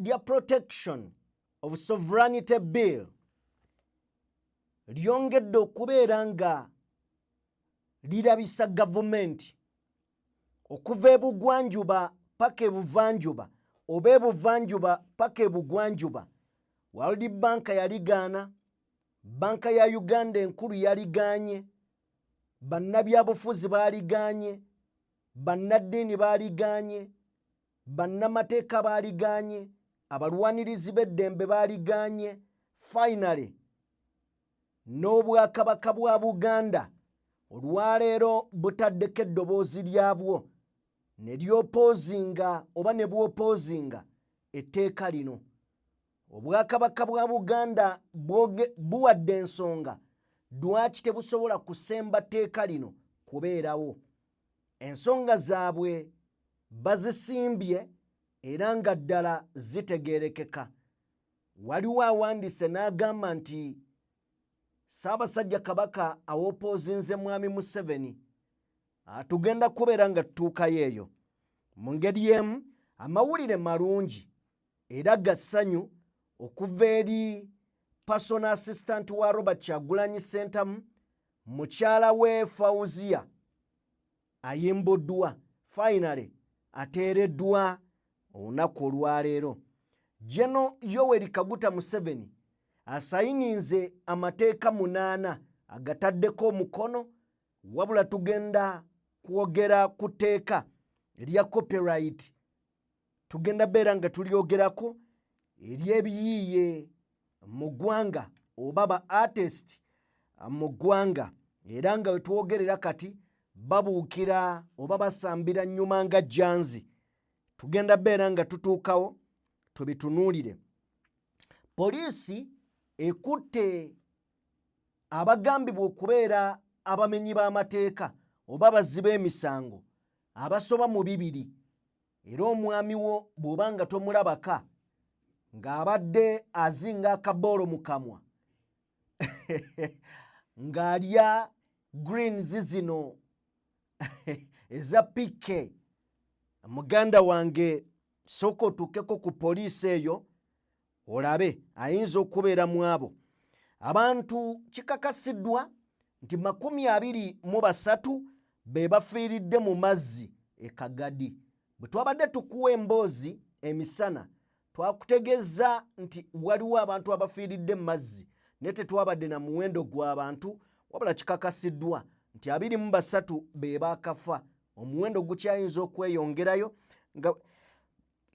lya Protection of Sovereignty Bill lyongedde okubeera nga lirabisa gavumenti okuva ebugwanjuba paka ebuvanjuba oba ebuvanjuba paka ebugwanjuba. World Bank yaligaana, Banka ya Uganda enkulu yaligaanye, bannabyabufuzi baaligaanye, bannaddiini baaligaanye, bannamateeka baaligaanye, abalwanirizi b'eddembe baaligaanye. Finally, n'obwakabaka bwa Buganda olwaleero butaddeko eddoboozi lyabwo ne lyopoozinga oba ne bwopoozinga etteeka lino. Obwakabaka bwa Buganda buwadde ensonga lwaki tebusobola kusemba tteeka lino kubeerawo. Ensonga zaabwe bazisimbye era nga ddala zitegeerekeka. Waliwo awandiise n'agamba nti Ssaabasajja Kabaka awopoozinze Mwami Museveni tugenda kubeera nga tutuukayo eyo. Mu ngeri emu amawulire malungi era ga ssanyu okuva eri Personal Assistant wa Robert Kyagulanyi Ssentamu, mukyala we Fauzia ayimbuddwa, finally ateereddwa olunaku olwaleero. General Yoweri Kaguta Museveni asayininze amateeka 8 agataddeko omukono, wabula tugenda kwogera ku tteeka erya copyright. Tugenda beera nga tulyogerako ery'ebiyiiye mu ggwanga oba ba artist mu ggwanga, era nga wetwogerera kati babuukira oba basambira nnyuma nga jjanzi. Tugenda beera nga tutuukawo tubitunuulire. Poliisi ekutte abagambibwa okubeera abamenyi b'amateeka oba abazzi b'emisango abasoba mu 2, era omwami wo bw'oba nga tomulabaka ng'abadde azinga akaboolo mu kamwa ng'alya greens zino eza PK. Muganda wange sooka otuukeko ku poliisi eyo olabe, ayinza okubeera mu abo. Abantu kikakasiddwa nti 23 be bafiiridde mu mazzi e Kagadi. Bwe twabadde tukuwa emboozi emisana twakutegeeza nti waliwo abantu abafiiridde mu mazzi naye tetwabadde na muwendo gw'abantu, wabula kikakasiddwa nti 23 be baakafa. Omuwendo gukyayinza okweyongerayo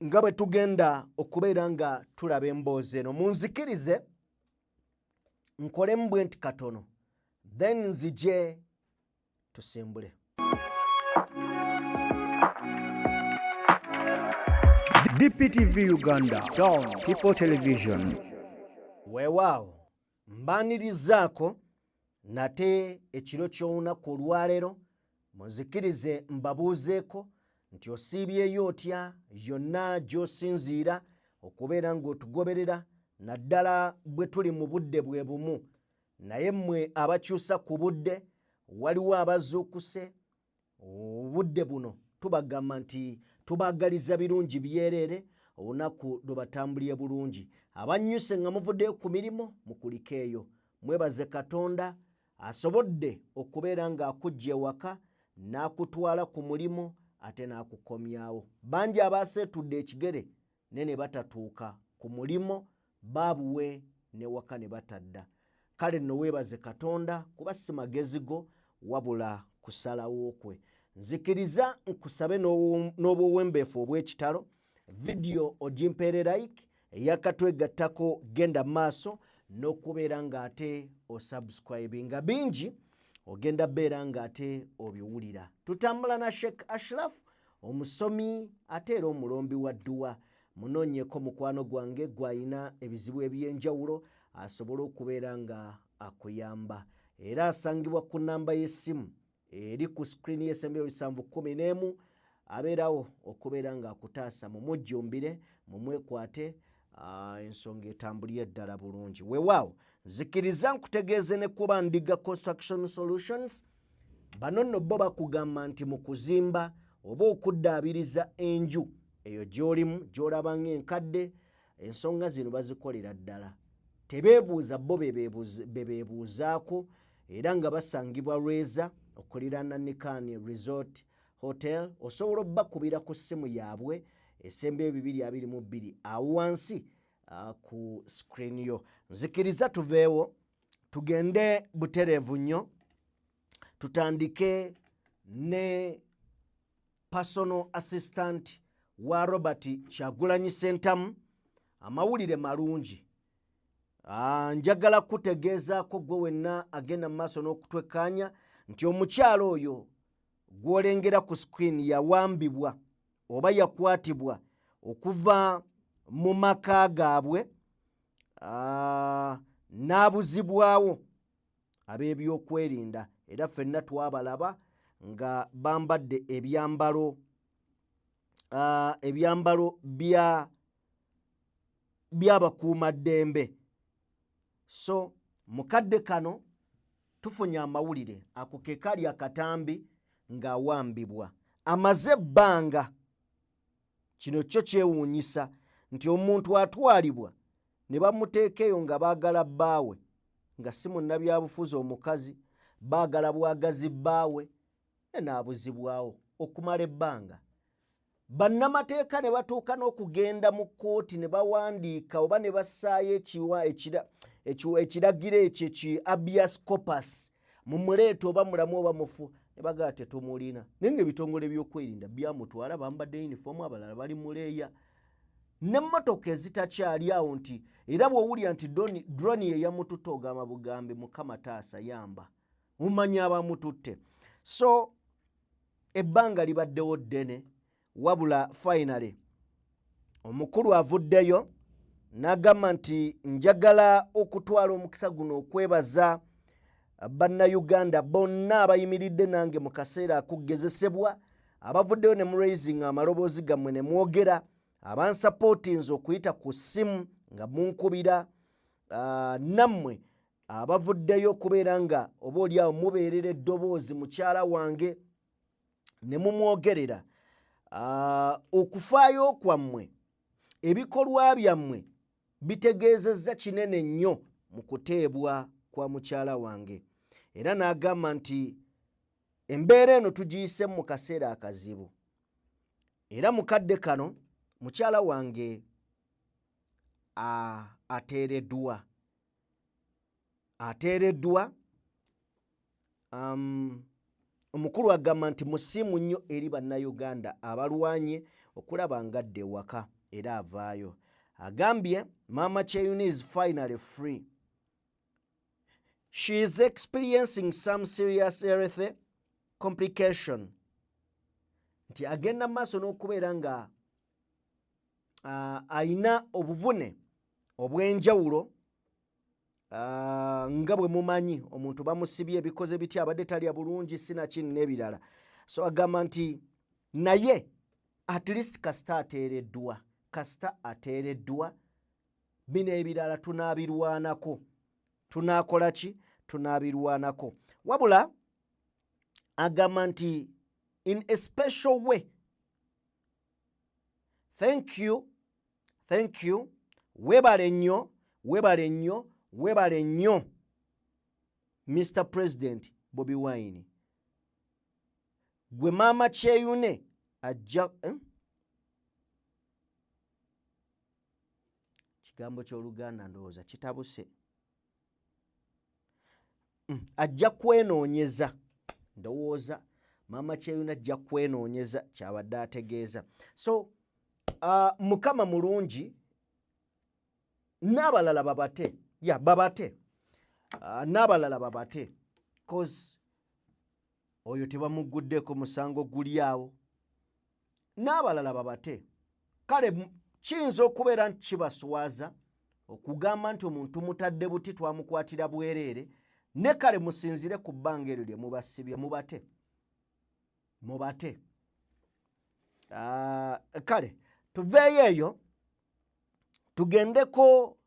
nga bwe tugenda okubeera nga tulaba emboozi eno. Munzikirize nkolemu bwe nti katono, then nzije tusimbule. DPTV Uganda, Dawn People Television. Weewaawo mbaanirizaako nate ekiro ky'olunaku olwaleero. Munzikirize mbabuuzeeko nti osiibyeyo otya yonna gy'osinziira okubeera ng'otugoberera, naddala bwe tuli mu budde bwe bumu. Naye mmwe abakyusa ku budde, waliwo abazuukuse obudde buno, tubagamba nti tubaagaliza birungi byereere, olunaku lwe batambulye bulungi. Abannyuse nga muvuddeyo ku mirimu mukuliko eyo. Mwebaze Katonda asobodde okubeera ng'akujja ewaka n'akutwala ku mulimu ate n'akukomyawo. Bangi abaaseetudde ekigere ne batatuuka ku mulimu, baabuwe n'ewaka ne batadda. Kale nno weebaze Katonda kuba si magezi go wabula kusalawo kwe. Nzikiriza nkusabe n'obwewembeefu obw'ekitalo, vidiyo ogimpeere like, eyakatwegattako genda maaso n'okubeera ng'ate osubscribinga. Bingi ogenda beera ng'ate obiwulira. Tutambula na Sheikh Ashraf, omusomi ate era omulombi wa dduwa. Munoonyeeko mukwano gwange gw'ayina ebizibu eby'enjawulo asobole okubeera nga akuyamba. Era asangibwa ku nnamba y'essimu eri ku screen y'esembero 711, abeerawo okubeera ng'akutaasa mumujjumbire, mumwekwate, ensonga etambulire ddala bulungi. Weewaawo nzikiriza nkutegeeze ne kuba Ndiga Construction Solutions. Bano nno bo bakugamba nti mu kuzimba oba okuddaabiriza enju eyo gy'olimu gy'olaba ng'enkadde, ensonga zino bazikolera ddala tebeebuuza bo bebeebuuzaako era nga basangibwa Lweza okuliraana Nikani Resort Hotel. Osobola obbakubira ku ssimu yaabwe esembeyo 222 awo wansi ku screen yo. Nzikiriza tuveewo tugende butereevu nnyo tutandike ne personal assistant wa Robert Kyagulanyi Ssentamu. Amawulire malungi. Njagala kutegeezaako gwe wenna agenda mu maaso n'okutwekkaanya nti omukyalo oyo gw'olengera ku screen yawambibwa oba yakwatibwa okuva mu maka gaabwe n'abuzibwawo ab'ebyokwerinda era ffenna twabalaba nga bambadde ebyambalo by'abakuumaddembe. So mukadde kano tufunye amawulire ako ke kali akatambi ng'awambibwa amaze ebbanga. Kino kyo kyewuunyisa nti omuntu atwalibwa ne bamuteeka eyo nga baagala bbaawe nga si munnabyabufuzi omukazi, baagala bwagazi bbaawe n'abuzibwawo okumala ebbanga. Bannamateeka ne batuuka n'okugenda mu kkooti ne bawandiika oba ne bassaayo ekiragiro ekyo ki habeas corpus mumuleeta oba mulamu oba mufu ne bagala tetumulina. Naye ng'ebitongole by'okwerinda byamutwala bambadde yunifoomu, abalala bali muleeya n'emmotoka ezitakyali awo nti era bw'owulira nti drone ye yamututte ogamba bugambe Mukama taasa yamba mumanya abamututte. So ebbanga libaddewo ddene wabula finally omukulu avuddeyo n'agamba nti njagala okutwala omukisa guno okwebaza bannayuganda bonna abayimiridde nange mu kaseera akugezesebwa abavuddeyo ne mu raising amaloboozi gammwe ne mwogera abansapootinze okuyita ku ssimu nga munkubira nammwe abavuddeyo okubeera nga oba oliawo mubeerera eddoboozi mukyala wange ne mumwogerera. Okufaayo kwammwe ebikolwa byammwe bitegeezezza kinene nnyo mu kuteebwa kwa mukyala wange era n'agamba nti embeera eno tugiyise mu kaseera akazibu era mukadde kano mukyala wange ateereddwa. Omukulu agamba nti musiimu nnyo eri bannayuganda abalwanye okulaba ngadde ewaka era avaayo. Agambye Mama Kyeyuna is finally free. She is experiencing some serious health complication. Nti agenda maaso n'okubeera nga ayina obuvune obw'enjawulo nga bwe mumanyi omuntu bamusibye ebikoze bitya abadde talya bulungi sinakini n'ebirala. So agamba nti naye at least kasita ateereddwa bino ebirala tunaabirwanako. Tunaakola ki? Tunaabirwanako. Wabula agamba nti in a special way, thank you webale nnyo Mr. President Bobi Wine gwe Mama Kyeyune ajja kigambo ky'Oluganda ndowooza kitabuse ajja kwenoonyeza ndowooza Mama Kyeyune ajja kwenoonyeza kyabadde ategeeza. So Mukama mulungi n'abalala babate n'abalala babate cause oyo tebamuguddeko musango guli awo n'abalala babate. Kale kiyinza okubeera nti kibaswaza okugamba nti omuntu mutadde buti twamukwatira bwereere ne kale musinzire ku bbanga eryo lye mubasibye mubate. Kale tuveeyo eyo tugendeko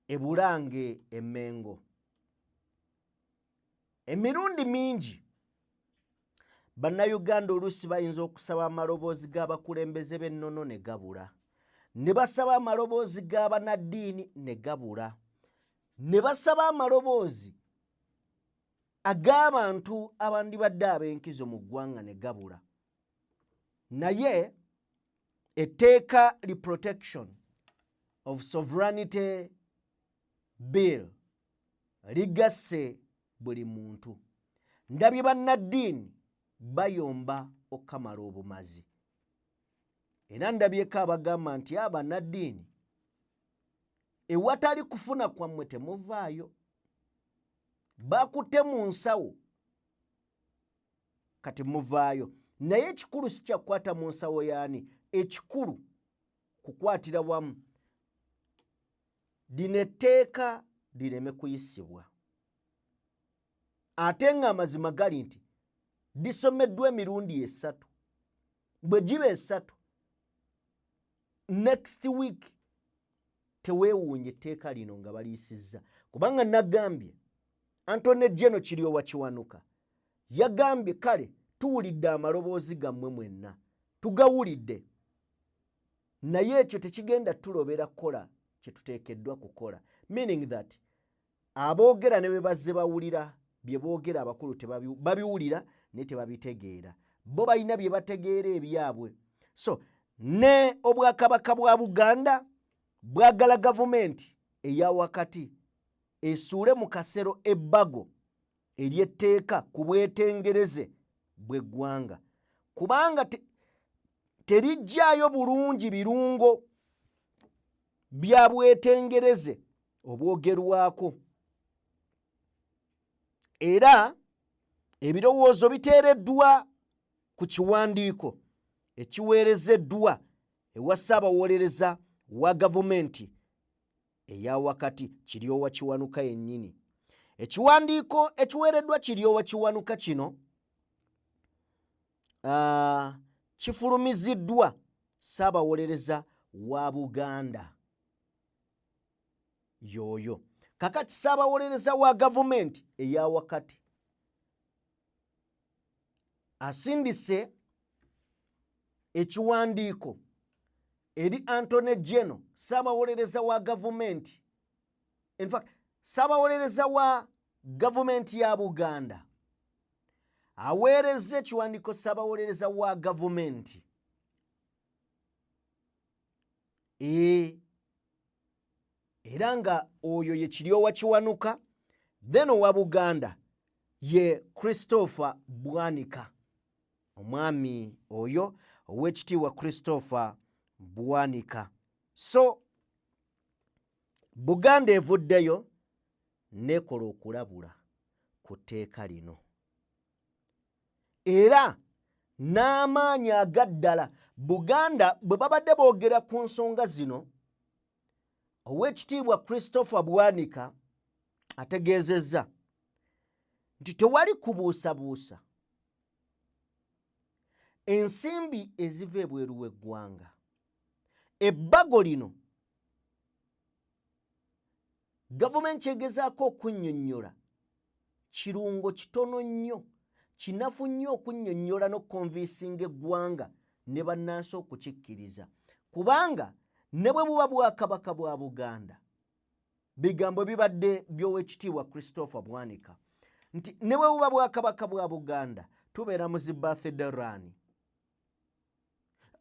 ebulange Emmengo. Emirundi mingi bannayuganda oluusi bayinza okusaba amaloboozi g'abakulembeze b'ennono ne gabula ne basaba amaloboozi g'abannaddiini ne gabula, ne basaba amaloboozi ag'abantu abandibadde ab'enkizo mu ggwanga ne gabula. Naye etteeka Protection of Sovereignty Bill ligasse buli muntu. Ndabye bannaddiini bayomba okamala obumazi. Era ndabyeko abagamba nti abannaddiini ewatali kufuna kwammwe temuvaayo. Bakutte mu nsawo kati muvaayo. Naye ekikulu si kyakukwata mu nsawo y'ani, ekikulu kukwatira wamu. Lino etteeka lireme kuyisibwa. Ate nga amazima gali nti lisomeddwa emirundi 3. Bwe giba 3, next week teweewuunye etteeka lino nga baliyisizza. Kubanga nagambye Antony General Kiryowa Kiwanuka yagambye kale tuwulidde amaloboozi gammwe mwenna, tugawulidde, naye ekyo tekigenda tulobera kukola kye tuteekeddwa kukola. Meaning that aboogera ne bwe bazze bawulira bye boogera abakulu babiwulira naye tebabitegeera. Bo balina bye bategeera ebyabwe. So ne Obwakabaka bwa Buganda bwagala gavumenti eya wakati esuule mu kasero ebbago ery'etteeka ku bwetengereze bw'eggwanga, kubanga terijjaayo bulungi birungo bya bwetengereze obwogerwako. Era ebirowoozo biteereddwa ku kiwandiiko ekiweerezeddwa ewa Ssaabawolereza wa gavumenti eya wakati Kiryowa Kiwanuka yennyini. Ekiwandiiko ekiweereddwa Kiryowa Kiwanuka kino kifulumiziddwa Ssaabawolereza wa Buganda y'oyo. Kakati Ssaabawolereza wa gavumenti eya wakati asindise ekiwandiiko eri Antony General Ssaabawolereza wa gavumenti. In fact, Ssaabawolereza wa gavumenti ya Buganda aweereza ekiwandiiko Ssaabawolereza wa gavumenti era nga oyo ye Kiryowa Kiwanuka, then owa Buganda ye Christopher Bwanika, omwami oyo ow'ekitiibwa Christopher Bwanika. So Buganda evuddeyo nekola okulabula ku tteeka lino, era n'amaanyi agaddala. Buganda bwe babadde boogera ku nsonga zino, ow'ekitiibwa Christopher Bwanika ategeezezza nti tewali kubuusabuusa. Ensimbi eziva ebweru w'eggwanga, ebbago lino gavumenti egezaako okunnyonnyola kirungo kitono nnyo, kinafu nnyo okunnyonnyola n'okukonvinsinga eggwanga ne bannansi okukikkiriza, kubanga ne bwe buba Bwakabaka bwa Buganda, bigambo bibadde by'Oweekitiibwa Christopher Bwanika nti ne bwe buba Bwakabaka bwa Buganda tubeera mu zi birthday run.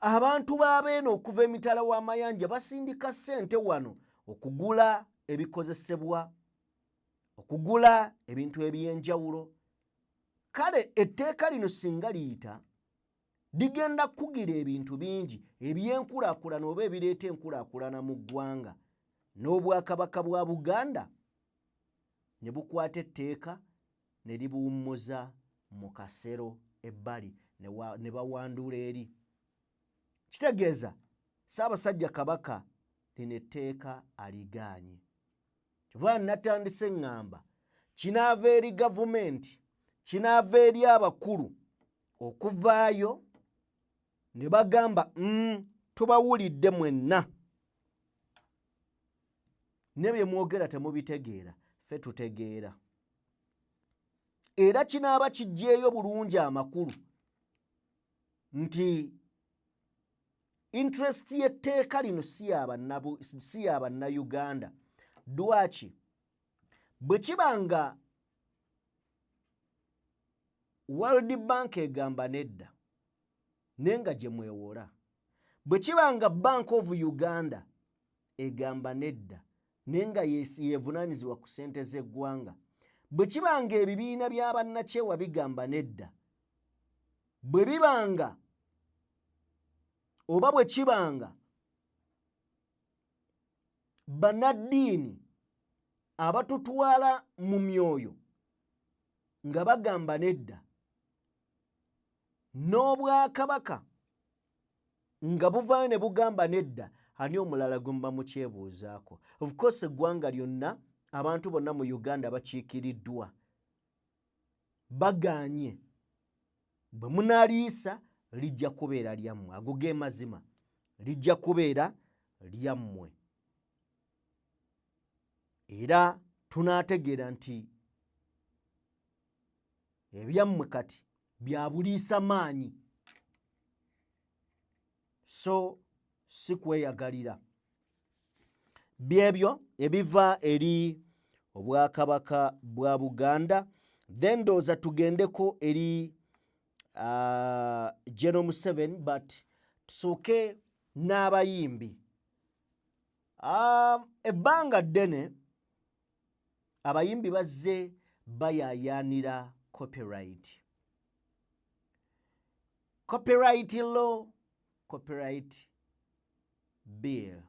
Abantu b'abeeno okuva emitala w'amayanja basindika ssente wano okugula ebikozesebwa, okugula ebintu eby'enjawulo. Kale etteeka lino singa liyita ligenda kugira ebintu bingi eby'enkulaakulana oba ebireeta enkulaakulana mu ggwanga, n'Obwakabaka bwa Buganda ne bukwata etteeka ne libuwummuza mu kasero ebbali ne bawanduula eri. Kitegeeza Ssaabasajja Kabaka lino etteeka aligaanye. Kyova natandise ŋŋamba kinaava eri gavumenti, kinaava eri abakulu okuvaayo ne bagamba tubawulidde mwenna, ne bye mwogera temubitegeera, ffe tutegeera. Era kinaaba kiggyeeyo bulungi amakulu nti interest y'etteeka lino si y'Abannayuganda. Lwaki? Bwe kibanga World Bank egamba nedda, nenga gye mwewola. Bwe kibanga Bank of Uganda egamba nedda, nenga yeevunaanyizibwa ku ssente z'eggwanga. Bwe kibanga ebibiina by'abannakyewa bigamba nedda, bwe bibanga oba bwe kibanga bannaddiini abatutwala mu myoyo nga bagamba nedda, n'Obwakabaka nga buvaayo ne bugamba nedda, ani omulala gwe muba mukyebuuzaako? Of course eggwanga lyonna, abantu bonna mu Uganda bakiikiriddwa, bagaanye. Bwe munaliisa lijja kubeera lyammwe. Ago ge mazima, lijja kubeera lyammwe. Era tunaategeera nti ebyammwe kati bya buliisa maanyi, so si kweyagalira. Byebyo ebiva eri Obwakabaka bwa Buganda. Then ndowooza tugendeko eri General Museveni, but tusooke n'abayimbi. Ebbanga ddene abayimbi bazze bayaayaanira copyright. Copyright law, copyright bill.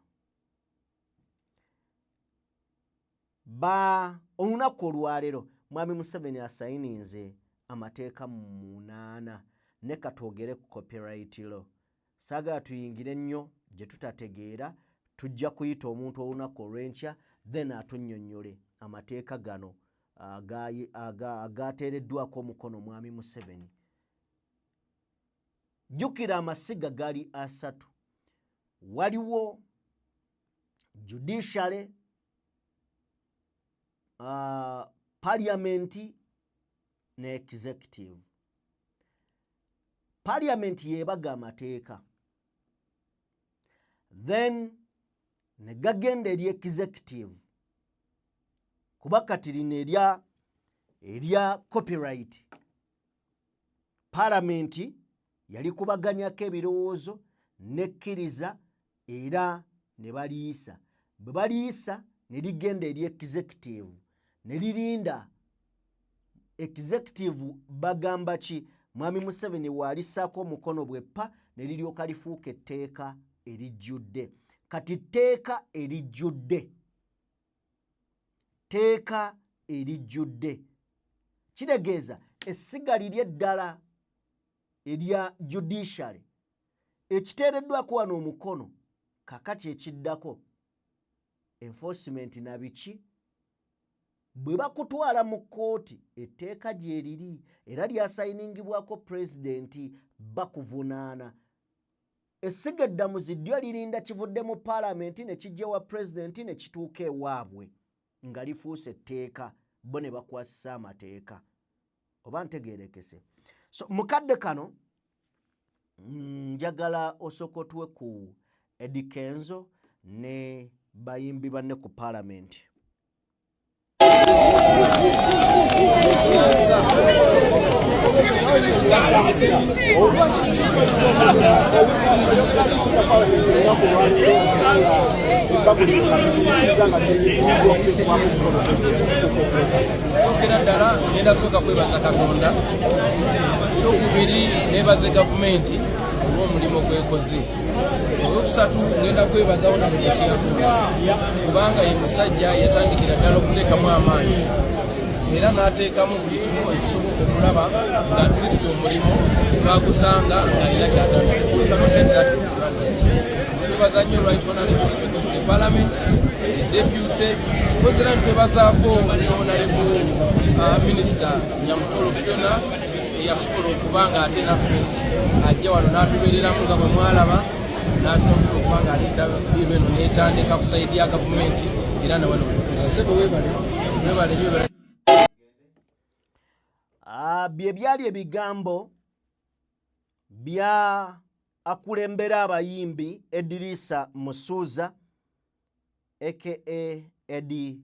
Olunaku olwaleero Mwami Museveni asayininze amateeka 8 ne katwogere ku copyright law. Saagala tuyingire nnyo gye tutategeera, tujja kuyita omuntu olunaku olw'enkya, then atunnyonnyole amateeka gano agaateereddwako omukono Mwami Museveni. Jjukira amasiga gaali 3. Waliwo judiciary, parliament ne executive. Parliament yeebaga amateeka, then ne gagenda eri executive, kuba kati lino erya copyright. Parliament yali kubaganyako ebirowoozo nekkiriza era ne baliisa. Bwe baliisa ne ligenda eri executive, ne lirinda executive bagamba ki, Mwami Museveni waalisaako omukono bweppa, ne liryoka lifuuka etteeka erijjudde. Kati tteeka erijjudde, tteeka erijjudde kitegeeza essiga liri eddala erya judiciary ekiteereddwako wano omukono, kakati ekiddako enforcement na biki. Bwe bakutwala mu kkooti, etteeka gye liri era lyasayiningibwako pulezidenti, bakuvunaana. Essiga eddamuzi ddyo lirinda kivudde mu paalamenti ne kijja wa pulezidenti ne kituuka ewaabwe nga lifuuse etteeka, bo ne bakwasisa amateeka. Oba ntegeerekese? So mukadde kano njagala osokotwe ku Eddie Kenzo ne bayimbi banne ku paalamenti. Sokera ddala ngenda sooka kwebaza Katonda, okubiri neebaze gavumenti olw'omulimu gwekoze, olwokusatu ngenda kwebazawo na Mukyeyatula kubanga ye musajja yatandikira ddala okuteekamu amaanyi era n'ateekamu buli kimu ekisoboka okulaba nga Kristo omulimu bagusanga ng'alina kyatandise twebaza nnyo olwakitwonalebo Speaker of the Parliament, Deputy, kozera ntwebazaako n'Honorable Minister Nyamutolo Fiona eyasobola okuba nga ate naffe ajja wano n'atubeereramu nga bwe mwalaba, n'atunotulo okuba nga aleeta biiro eno n'etandika ku sayidi ya gavumenti era nawano tusesebe webale. Bye byali ebigambo bya akulembera abayimbi Edirisa Musuuza aka Eddie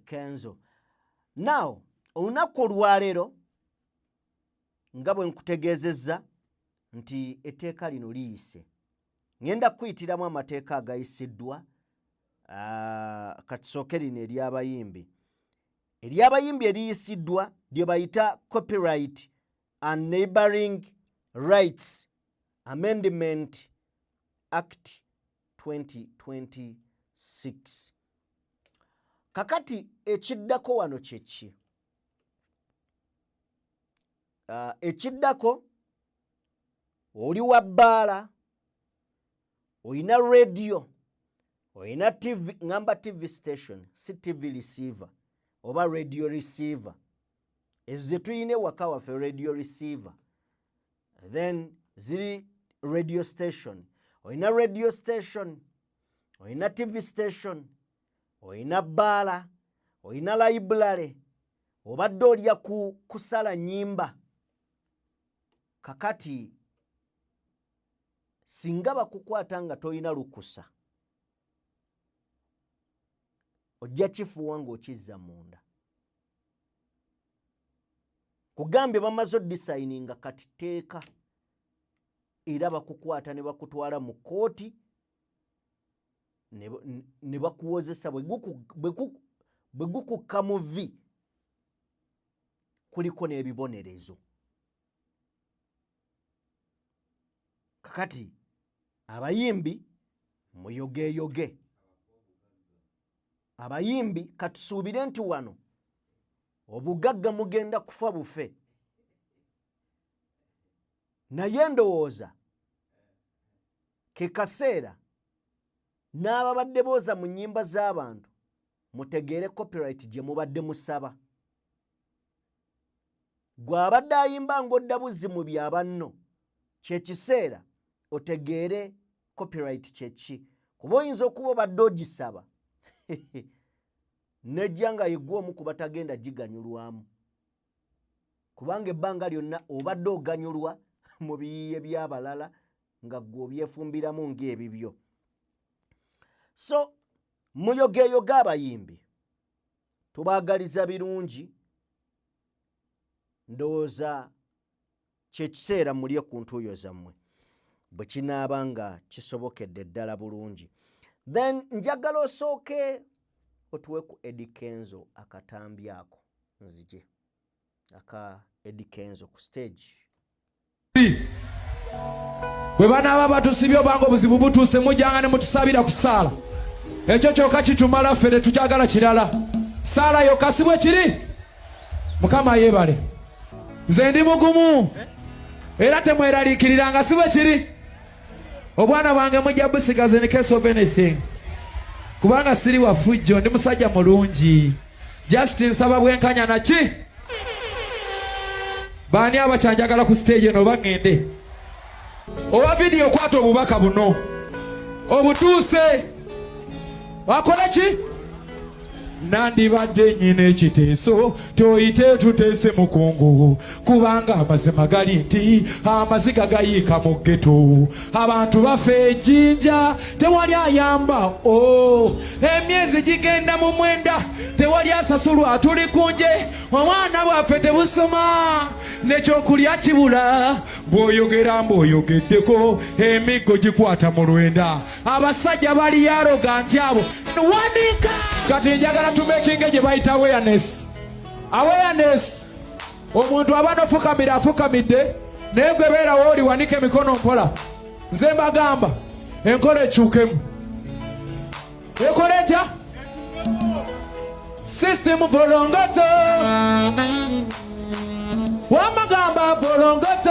Kenzo. Now olunaku olwaleero nga bwe nkutegeezezza nti etteeka lino liyise. Ngenda kuyitiramu amateeka agayisiddwa katusooke lino ery'abayimbi. Ery'abayimbi eriyisiddwa lye bayita Copyright and Neighboring Rights Amendment Act 2026. Kakati ekiddako wano kyeki? Ekiddako oli wa bbaala, oyina radio, oyina TV, ngamba TV station, si TV receiver oba radio receiver. Ezo ze tuyine waka waffe radio receiver. Then ziri radio station. Oyina radio station, oyina TV station, oyina bbaala, oyina library, obadde olya kusala nnyimba. Kakati singa bakukwata nga toyina lukusa, ojja kifuuwa ng'okizza munda. Kugambye bamaze odisayininga kati tteeka era bakukwata ne bakutwala mu kkooti ne bakuwozesa bwe gukukka mu vi kuliko n'ebibonerezo. Kakati abayimbi muyogeyoge. Abayimbi katusuubire nti wano obugagga mugenda kufa bufe. Naye ndowooza ke kaseera n'ababadde booza mu nnyimba z'abantu mutegeere copyright gye mubadde musaba. Gwe abadde ayimba ng'odda buzzi mu bya banno, kye kiseera otegeere copyright kyeki. Kuba oyinza okuba obadde ogisaba nejja nga yegwe omu ku batagenda giganyulwamu, kubanga ebbanga lyonna obadde oganyulwa mu biyiiye by'abalala nga gwe obyefumbiramu ng'ebibyo. So muyogeyoge abayimbi, tubaagaliza birungi, ndowooza kye kiseera mulye ku ntuuyo zammwe bwe kinaaba nga kisobokedde ddala bulungi. Then njagala osooke otuwe ku Eddie Kenzo akatambi ako nzije aka Eddie Kenzo ku stage. Bwe banaaba batusibye obanga obuzibu butuuse mujjanga ne mutusabira ku ssaala. Ekyo kyokka kitumala ffe ne tukyagala kirala. Ssaala yokka si bwe kiri. Mukama yeebale. Nze ndi mugumu era temweraliikiriranga si bwe kiri. Obwana bwange mujja busigaze in case of anything. Kubanga siri wa fujjo, ndi musajja mulungi. Just nsaba bwenkanya naki? Baani abakyanjagala ku stage eno bangende. Owa video kwata obubaka buno. Obutuuse. Wakola ki? Nandibadde nnyina ekiteeso toyite tuteese mukungu kubanga amazima gali nti amaziga gayiika mu ggeto abantu bafe ejjinja tewali ayamba emyezi gigenda mu 9 tewali asasulwa tuli kunje omwana bwaffe tebusoma nekyokulya kibula bw'oyogera mbw'oyogeddeko emiggo gikwata mu lwenda abasajja bali yaroga nti abo wanika kati njagala tumekinge gye bayita awareness. Omuntu aba nofukamira afukamidde naye gwe beerawo oli wanike emikono mpola. Nze mbagamba enkola ekyukemu. Ekola etya? System volongoto. Wamagamba volongoto.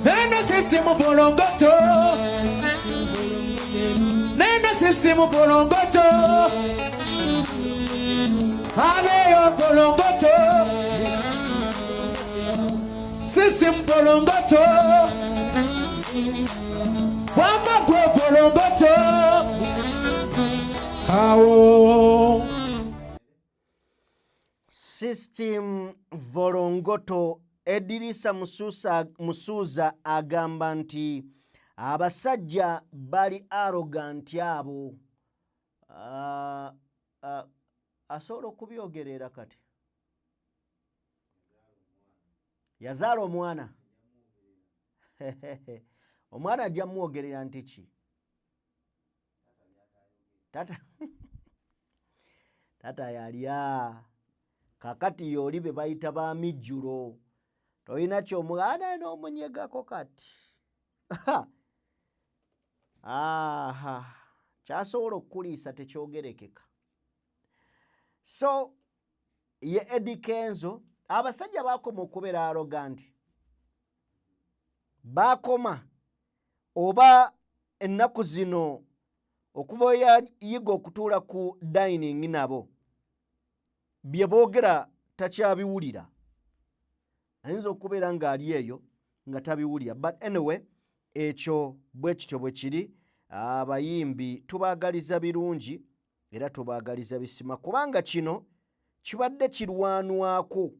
Neno system volongoto. Neno system volongoto. Abeyo volongoto. System volongoto. Wamagwe volongoto. Awo. System volongoto Edirisa Musuuza agamba nti abasajja bali arrogant abo. Asobola okubyogerera kati. Yazaala omwana. Omwana ajja mwogerera nti ki? Tata yalya. Kakati yoli be bayita ba mijjulo. Toyina ky'omwana n'omunyegako kati. Kyasobola okukuliisa tekyogerekeka. So, ye Eddie Kenzo, abasajja baakoma okubeera arrogant. Baakoma oba ennaku zino okuva yayiga okutuula ku dining nabo bye boogera takyabiwulira. Ayinza okubeera ng'ali eyo nga tabiwulira. But anyway, ekyo bwe kityo bwe kiri. Abayimbi tubaagaliza birungi era tubaagaliza bisima kubanga kino kibadde kirwanwako.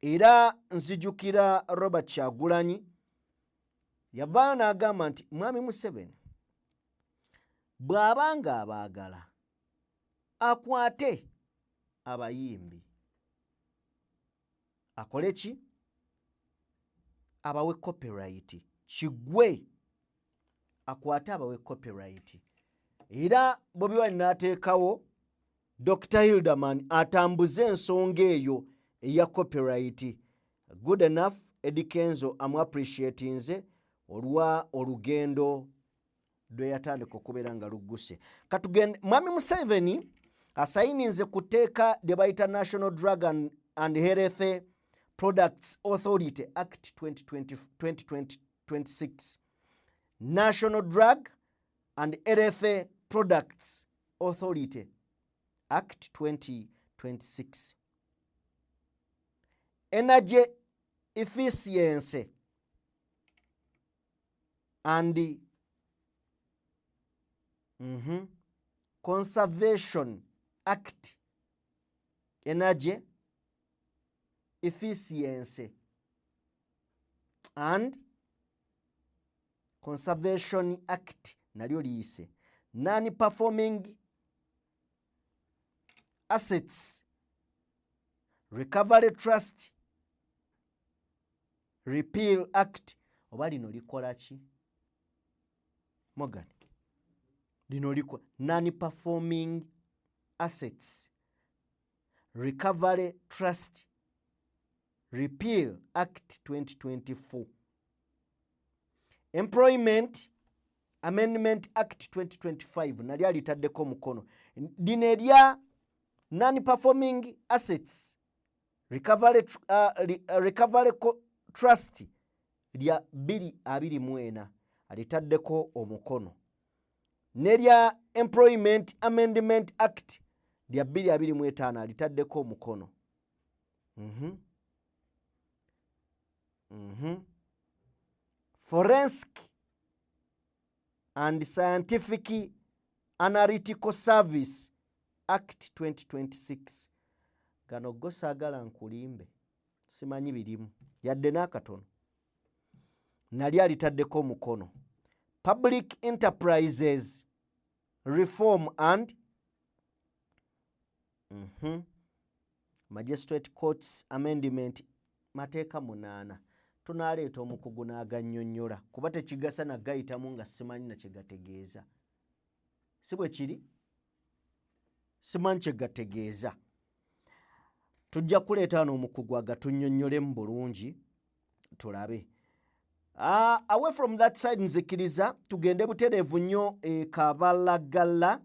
Era nzijukira Robert Kyagulanyi yavaayo n'agamba nti Mwami Museveni bw'abanga abaagala akwate abayimbi akole ki? Abawe copyright. Kigwe akwate abawe copyright. Era Bobi Wine n'ateekawo Dr. Hilderman atambuze ensonga eyo eya copyright. Good enough. Eddie Kenzo amu appreciatinze olwa olugendo lwe yatandika okubeera nga lugguse. Katugende Mwami Museveni asayininze kuteeka lye bayita National Drug and Health Products Authority Act 2026. National Drug and Health Products Authority Act 2026. Energy Efficiency and Conservation Act. Energy Efficiency and Conservation Act nalyo liyise. Non-Performing Assets Recovery Trust Repeal Act. Oba lino likola ki? Morgan. Lino likola Non-Performing Assets Recovery Trust Repeal Act 2024. Employment Amendment Act 2025 nali alitaddeko mukono. Lino erya Non-Performing Assets Recovery Trust lya 2024 alitaddeko omukono. Nerya Employment Amendment Act lya 2025 alitaddeko omukono. Forensic and Scientific Analytical Service Act 2026. Gano go saagala nkulimbe. Simanyi birimu. Yadde n'akatono. Nali alitaddeko omukono. Public Enterprises Reform and Magistrate Courts Amendment mateeka 8. Tunaleeta omukugu n'agannyonnyola kuba tekigasa nagayitamu nga simanyi na kye gategeeza. Si bwe kiri? Simanyi kye gategeeza. Tujja kuleeta wano omukugu agatunnyonnyolemu bulungi tulabe. Away from that side nzikiriza tugende butereevu nnyo Kabalagala.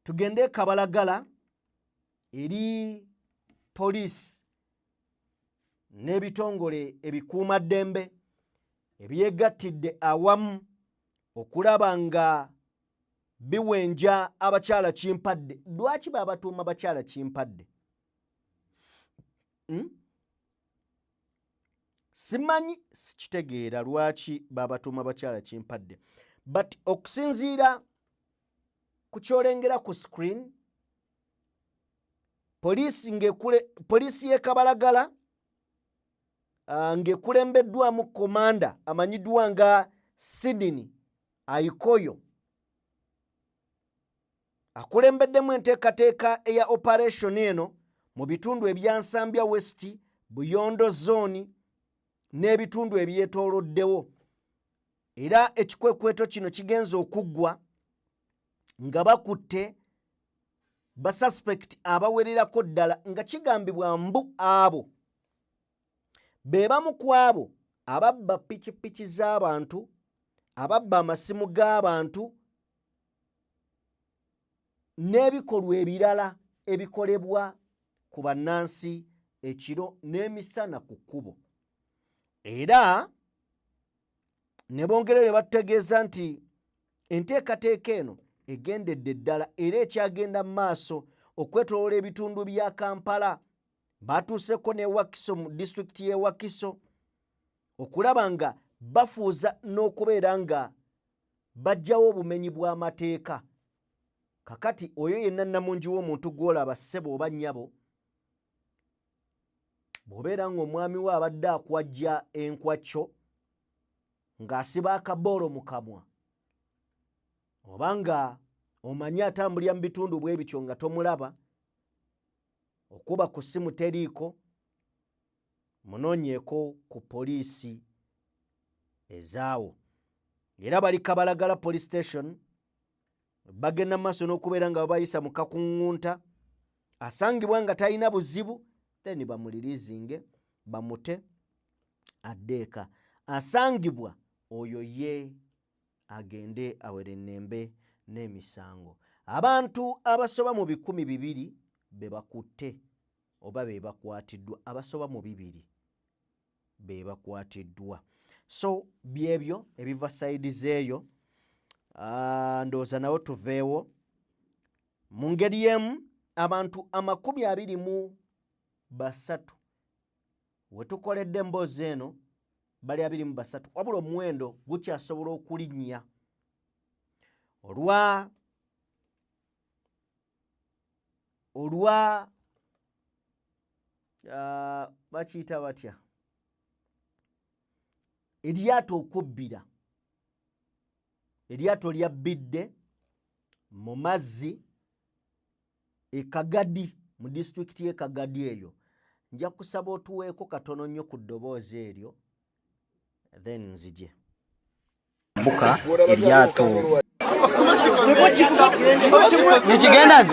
Tugende Kabalagala eri police n'ebitongole ebikuumaddembe ebyegattidde awamu okulaba nga biwenja abakyala kimpadde. Lwaki babatuuma bakyala kimpadde? Simanyi, sikitegeera lwaki babatuuma bakyala kimpadde. But okusinziira ku kyolengera ku screen, poliisi y'e Kabalagala ng'ekulembeddwamu komanda amanyiddwa nga Sidini Aikoyo akulembeddemu enteekateeka eya operation eno mu bitundu ebya Nsambya West, Buyondo Zone n'ebitundu ebyetooloddewo. Era ekikwekweto kino kigenza okuggwa nga bakutte basuspect abawererako ddala nga kigambibwa mbu abo be bamu ku abo ababba pikipiki z'abantu, ababba amasimu g'abantu n'ebikolwa ebirala ebikolebwa ku bannansi ekiro n'emisana ku kkubo. Era ne bongera ne batutegeeza nti enteekateeka eno egendedde ddala era ekyagenda mu maaso okwetooloola ebitundu bya Kampala. Batuuseko ne Wakiso mu disitulikiti y'e Wakiso okulaba nga bafuuza n'okubeera nga baggyawo obumenyi bw'amateeka. Kakati oyo yenna namungi w'omuntu gw'olaba ssebo oba nnyabo, bw'obeera ng'omwami we abadde akwajja enkwacyo ng'asiba akaboolo mu kamwa, oba nga omanyi atambulira mu bitundu bwe bityo nga tomulaba, okuba ku ssimu teriiko, munoonyeeko ku poliisi ezaawo. Era bali Kabalagala Police Station bagenda mu maaso n'okubeera nga babayisa mu kakuŋŋunta. Asangibwa nga talina buzibu then bamulirizinge bamute addeeka. Asangibwa oyo ye agende awere ennembe n'emisango. Abantu abasoba mu 200 be bakutte oba be bakwatiddwa, abasoba mu 200 be bakwatiddwa. So byebyo ebiva sayidi zeeyo. Ndowooza nawo tuveewo mu ngeri y'emu. Abantu 23 we tukoledde emboozi eno bali 23, wabula omuwendo gukyasobola okulinnya olwa bakiyita batya, eryato okubbira, eryato lyabbidde mu mazzi e Kagadi mu disitulikiti y'e Kagadi eyo. Nja kusaba otuweeko katono nnyo ku ddoboozi eryo then nzije. Mbuka eryato nikigenda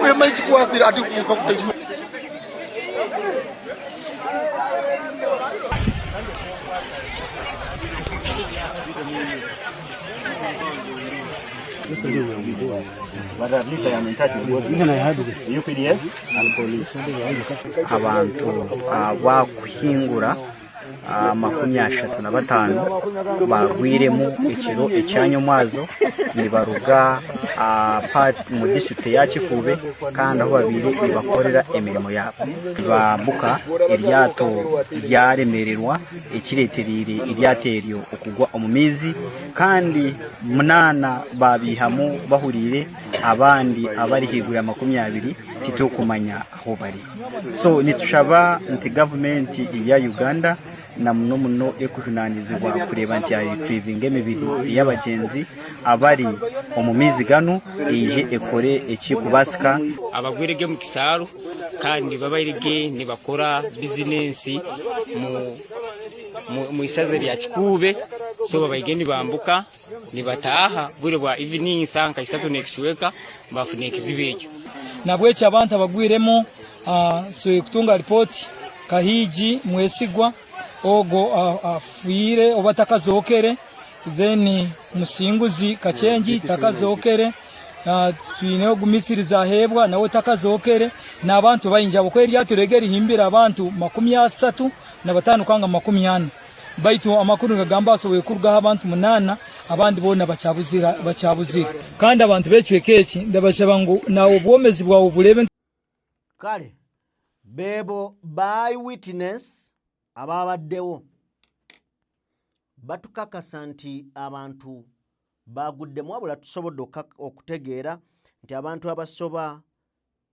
abantu bakuhingura 35 bagwiremu ekiro ekyanyomwazo ne baruga mu disitulikiti ya Kifube kandi aho babiri bakorera emirimo yabo. Bambuka eryato ryaremererwa ekireterire eryato eryo okugwa omumizi kandi 8 babihamu bahurire abandi abari higura 20 titokumanya aho bari. So nitushaba nti government ya Uganda na muno ekujunanizibwa kureba nti retrieving emibiri y'abagenzi abari omumizi gano ije ekore ekikubasika abagwirege mu kisaro kandi babayirige ni bakora business mu isaze lya Kikube. So babayigeni bambuka ni bataha bure bwa evening sanka isatu nekichweka bafune ekizibekyo nabwe abantu abagwiremo so kutunga report Kahiji Mwesigwa ogo afuire obatakazokere then Musinguzi Kachenji takazokere twine ogumisiriza hebwa nawe takazokere n'abantu bayinja boko eryato regeri himbira abantu 35 kwanga 40 baitu amakuru ngagamba asoboye kurugaho abantu 8 abandi bona bacabuzira kandi abantu becwekeki ndabashaba ngo nawo bwomezi bwawo bulebe kale bebo by witness ababaddewo batukakasa nti abantu baguddemu wabula tusobodde okutegeera nti abantu abasoba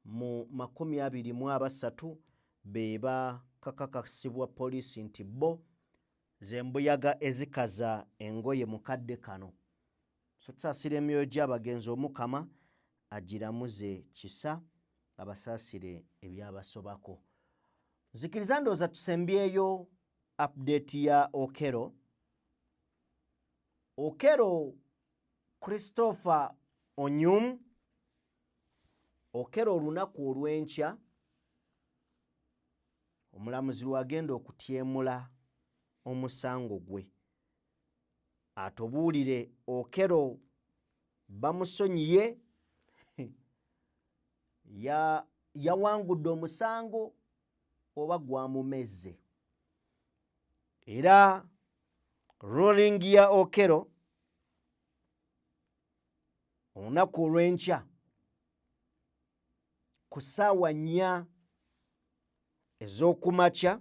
mu 23 be bakakakasibwa poliisi nti bo zembuyaga ezikaza engoye mu kadde kano. So tusaasira emyoyo gy'abagenzi Omukama agiramuze kisa abasaasire ebyabasobako. Nzikiriza ndowooza tusembyeyo update ya Okello. Okello Christopher Onyum, Okello olunaku olw'enkya omulamuzi lwagenda okutyemula omusango gwe. Atubuulire Okello bamusonyiye yawangudde omusango oba gwamumezze. Era ruling ya Okello olunaku olw'enkya ku ssaawa 4 ez'okumakya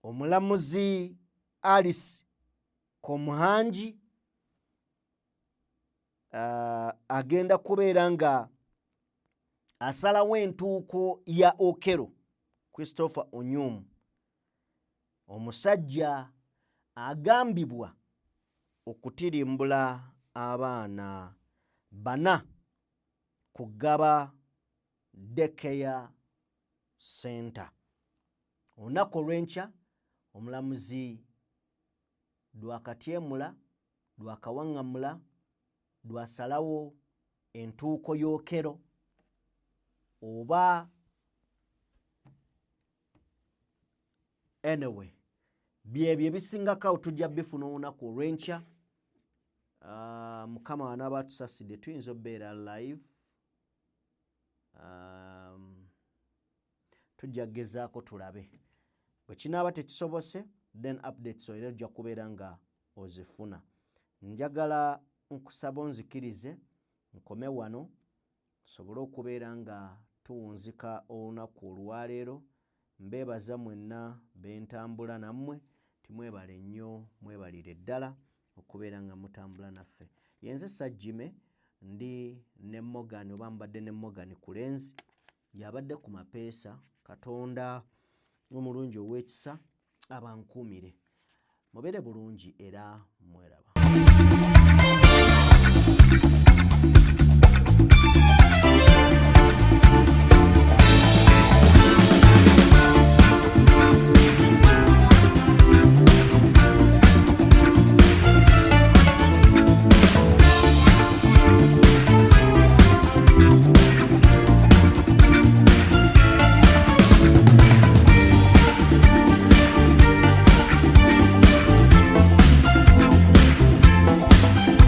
omulamuzi Alice Komuhangi agenda kubeera nga asalawo entuuko ya Okello Christopher Onyum, omusajja agambibwa okutirimbula abaana 4 ku Gaba Daycare Center. Olunaku olw'enkya omulamuzi lwakatyemula, lwakawaŋŋamula, lwasalawo entuuko y'Okello oba anyway byebyo ebisingako tujja bifuna olunaku olw'enkya. Mukama wanaaba tusasidde tuyinza obbeera live. Tujja gezaako tulabe bwe kinaaba tekisobose then updates era ojja kubeera nga ozifuna. Njagala nkusaba onzikirize nkome wano tusobole okubeera nga tuwunzika olunaku olwaleero. Mbeebaza mwenna bentambula nammwe, timwebale nnyo, mwebalire ddala okubeera nga mutambula naffe. Yenze Sajjime ndi ne Morgan oba mbadde ne Morgan Kulenzi yabadde ku mapeesa. Katonda omulungi ow'ekisa abankuumire. Mubere bulungi era mweraba.